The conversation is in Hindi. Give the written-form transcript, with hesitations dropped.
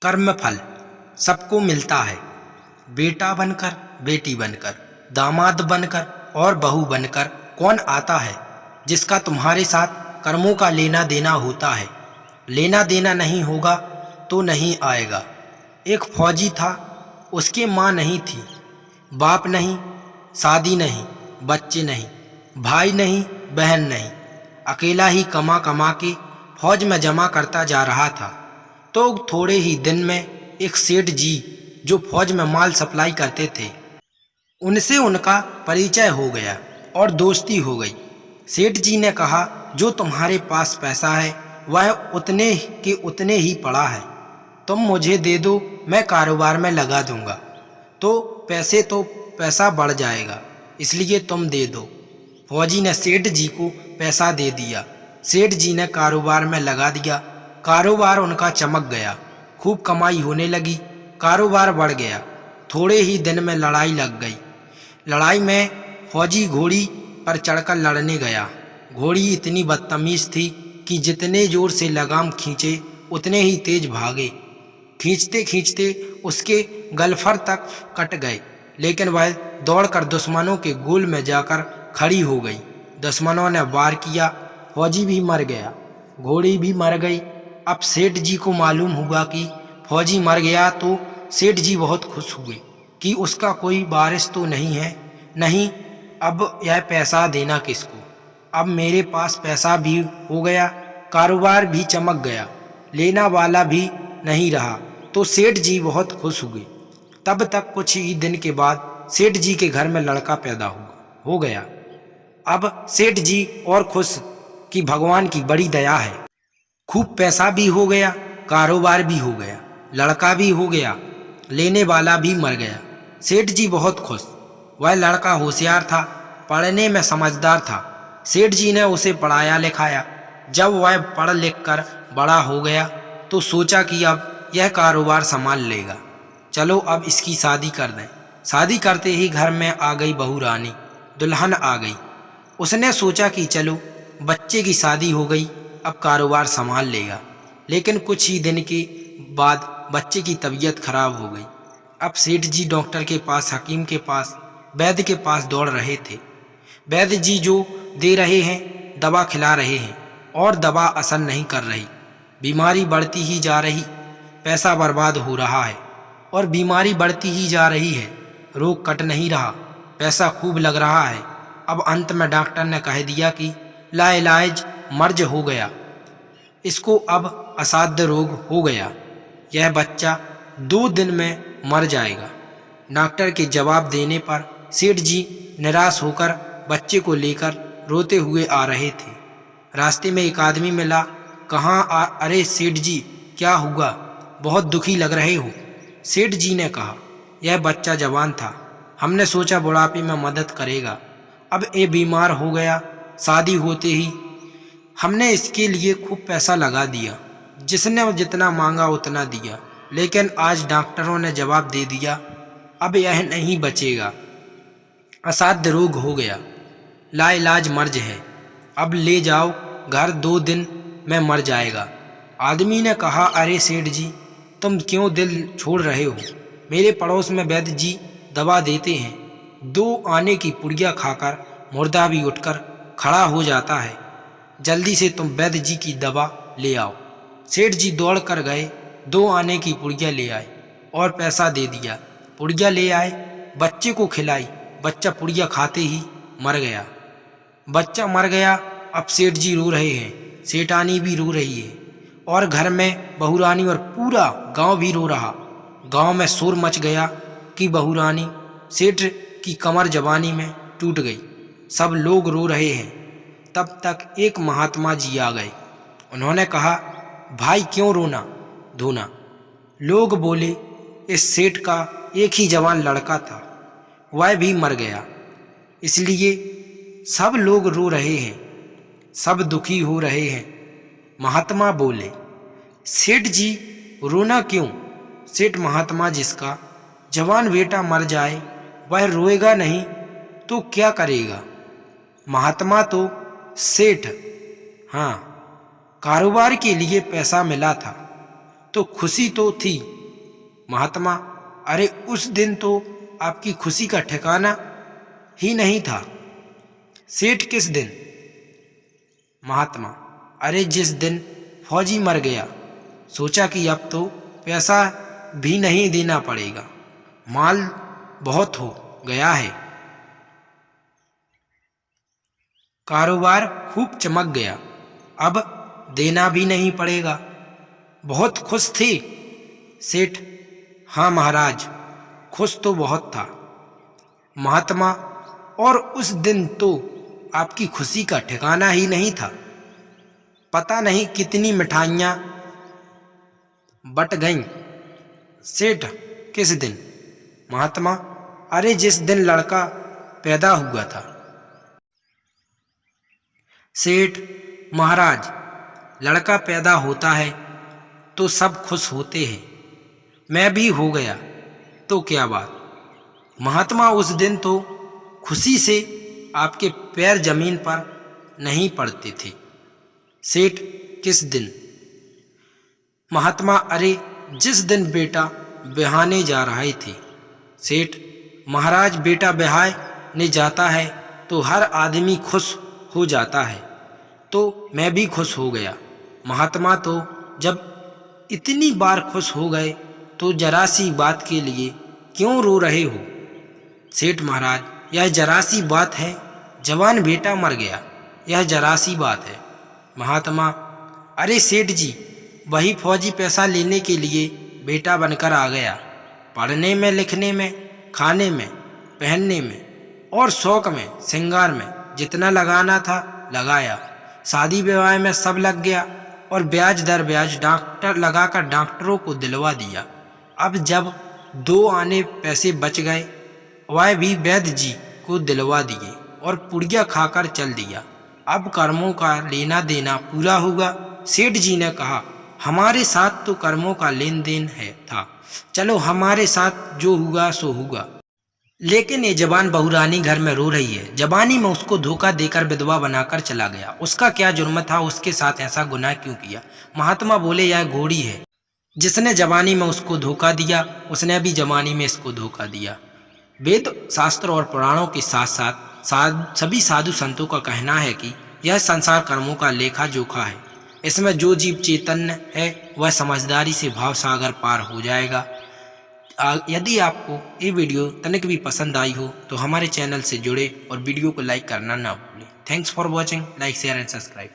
कर्मफल सबको मिलता है। बेटा बनकर, बेटी बनकर, दामाद बनकर और बहू बनकर कौन आता है जिसका तुम्हारे साथ कर्मों का लेना देना होता है। लेना देना नहीं होगा तो नहीं आएगा। एक फौजी था, उसके माँ नहीं थी, बाप नहीं, शादी नहीं, बच्चे नहीं, भाई नहीं, बहन नहीं, अकेला ही कमा कमा के फौज में जमा करता जा रहा था। तो थोड़े ही दिन में एक सेठ जी जो फौज में माल सप्लाई करते थे, उनसे उनका परिचय हो गया और दोस्ती हो गई। सेठ जी ने कहा, जो तुम्हारे पास पैसा है वह उतने के उतने ही पड़ा है, तुम मुझे दे दो, मैं कारोबार में लगा दूंगा तो पैसा बढ़ जाएगा, इसलिए तुम दे दो। फौजी ने सेठ जी को पैसा दे दिया। सेठ जी ने कारोबार में लगा दिया। कारोबार उनका चमक गया, खूब कमाई होने लगी, कारोबार बढ़ गया। थोड़े ही दिन में लड़ाई लग गई। लड़ाई में फौजी घोड़ी पर चढ़कर लड़ने गया। घोड़ी इतनी बदतमीज थी कि जितने जोर से लगाम खींचे उतने ही तेज भागे। खींचते खींचते उसके गलफर तक कट गए, लेकिन वह दौड़कर दुश्मनों के गोल में जाकर खड़ी हो गई। दुश्मनों ने वार किया, फौजी भी मर गया, घोड़ी भी मर गई। अब सेठ जी को मालूम हुआ कि फौजी मर गया तो सेठ जी बहुत खुश हुए कि उसका कोई वारिस तो नहीं है। नहीं, अब यह पैसा देना किसको। अब मेरे पास पैसा भी हो गया, कारोबार भी चमक गया, लेना वाला भी नहीं रहा। तो सेठ जी बहुत खुश हुए। तब तक कुछ ही दिन के बाद सेठ जी के घर में लड़का पैदा हो गया। अब सेठ जी और खुश कि भगवान की बड़ी दया है। खूब पैसा भी हो गया, कारोबार भी हो गया, लड़का भी हो गया, लेने वाला भी मर गया। सेठ जी बहुत खुश। वह लड़का होशियार था, पढ़ने में समझदार था। सेठ जी ने उसे पढ़ाया लिखाया। जब वह पढ़ लिख कर बड़ा हो गया तो सोचा कि अब यह कारोबार संभाल लेगा, चलो अब इसकी शादी कर दें। शादी करते ही घर में आ गई बहू रानी, दुल्हन आ गई। उसने सोचा कि चलो बच्चे की शादी हो गई, अब कारोबार संभाल लेगा। लेकिन कुछ ही दिन के बाद बच्चे की तबीयत खराब हो गई। अब सेठ जी डॉक्टर के पास, हकीम के पास, वैद्य के पास दौड़ रहे थे। वैद्य जी जो दे रहे हैं, दवा खिला रहे हैं, और दवा असर नहीं कर रही। बीमारी बढ़ती ही जा रही, पैसा बर्बाद हो रहा है और बीमारी बढ़ती ही जा रही है। रोग कट नहीं रहा, पैसा खूब लग रहा है। अब अंत में डॉक्टर ने कह दिया कि लाइलाज मर्ज हो गया, इसको अब असाध्य रोग हो गया, यह बच्चा 2 दिन में मर जाएगा। डॉक्टर के जवाब देने पर सेठ जी निराश होकर बच्चे को लेकर रोते हुए आ रहे थे। रास्ते में एक आदमी मिला। अरे सेठ जी, क्या हुआ, बहुत दुखी लग रहे हो। सेठ जी ने कहा, यह बच्चा जवान था, हमने सोचा बुढ़ापे में मदद करेगा, अब ये बीमार हो गया। शादी होते ही हमने इसके लिए खूब पैसा लगा दिया, जिसने जितना मांगा उतना दिया, लेकिन आज डॉक्टरों ने जवाब दे दिया, अब यह नहीं बचेगा, असाध्य रोग हो गया, लाइलाज मर्ज है, अब ले जाओ घर, 2 दिन में मर जाएगा। आदमी ने कहा, अरे सेठ जी, तुम क्यों दिल छोड़ रहे हो, मेरे पड़ोस में वैद्य जी दवा देते हैं, 2 आने की पुड़िया खाकर मुर्दा भी उठकर खड़ा हो जाता है, जल्दी से तुम वैद्य जी की दवा ले आओ। सेठ जी दौड़ कर गए, 2 आने की पुड़िया ले आए और पैसा दे दिया। पुड़िया ले आए, बच्चे को खिलाई, बच्चा पुड़िया खाते ही मर गया। बच्चा मर गया। अब सेठ जी रो रहे हैं, सेठानी भी रो रही है, और घर में बहुरानी और पूरा गांव भी रो रहा। गांव में शोर मच गया कि बहुरानी सेठ की कमर जवानी में टूट गई। सब लोग रो रहे हैं। तब तक एक महात्मा जी आ गए। उन्होंने कहा, भाई क्यों रोना धोना। लोग बोले, इस सेठ का एक ही जवान लड़का था, वह भी मर गया, इसलिए सब लोग रो रहे हैं, सब दुखी हो रहे हैं। महात्मा बोले, सेठ जी रोना क्यों। सेठ महात्मा, जिसका जवान बेटा मर जाए वह रोएगा नहीं तो क्या करेगा। महात्मा, तो सेठ, हाँ, कारोबार के लिए पैसा मिला था, तो खुशी तो थी। महात्मा, अरे उस दिन तो आपकी खुशी का ठिकाना ही नहीं था। सेठ, किस दिन? महात्मा, अरे जिस दिन फौजी मर गया, सोचा कि अब तो पैसा भी नहीं देना पड़ेगा, माल बहुत हो गया है, कारोबार खूब चमक गया, अब देना भी नहीं पड़ेगा। बहुत खुश थे? सेठ, हाँ महाराज, खुश तो बहुत था। महात्मा, और उस दिन तो आपकी खुशी का ठिकाना ही नहीं था। पता नहीं कितनी मिठाइयाँ बट गईं। सेठ, किस दिन? महात्मा, अरे जिस दिन लड़का पैदा हुआ था। सेठ, महाराज, लड़का पैदा होता है तो सब खुश होते हैं, मैं भी हो गया तो क्या बात। महात्मा, उस दिन तो खुशी से आपके पैर जमीन पर नहीं पड़ते थे। सेठ, किस दिन? महात्मा, अरे जिस दिन बेटा ब्याहने जा रहे थे। सेठ, महाराज, बेटा ब्याहने जाता है तो हर आदमी खुश हो जाता है, तो मैं भी खुश हो गया। महात्मा, तो जब इतनी बार खुश हो गए तो जरा सी बात के लिए क्यों रो रहे हो? सेठ, महाराज, यह जरा सी बात है, जवान बेटा मर गया, यह जरा सी बात है। महात्मा, अरे सेठ जी, वही फौजी पैसा लेने के लिए बेटा बनकर आ गया, पढ़ने में, लिखने में, खाने में, पहनने में और शौक में, श्रृंगार में जितना लगाना था लगाया, शादी विवाह में सब लग गया और ब्याज दर ब्याज डॉक्टर लगाकर डॉक्टरों को दिलवा दिया। अब जब 2 आने पैसे बच गए, वह भी वैद्य जी को दिलवा दिए और पुड़िया खाकर चल दिया। अब कर्मों का लेना देना पूरा होगा। सेठ जी ने कहा, हमारे साथ तो कर्मों का लेन देन है था, चलो हमारे साथ जो हुआ सो हुआ। लेकिन ये जवान बहुरानी घर में रो रही है, जवानी में उसको धोखा देकर विधवा बनाकर चला गया, उसका क्या जुर्म था, उसके साथ ऐसा गुनाह क्यों किया? महात्मा बोले, यह घोड़ी है, जिसने जवानी में उसको धोखा दिया, उसने भी जवानी में इसको धोखा दिया। वेद शास्त्र और पुराणों के साथ साथ सभी साधु संतों का कहना है कि यह संसार कर्मों का लेखा जोखा है, इसमें जो जीव चैतन्य है वह समझदारी से भाव सागर पार हो जाएगा। यदि आपको ये वीडियो तनिक भी पसंद आई हो तो हमारे चैनल से जुड़े और वीडियो को लाइक करना ना भूलें। Thanks for watching, like share and subscribe.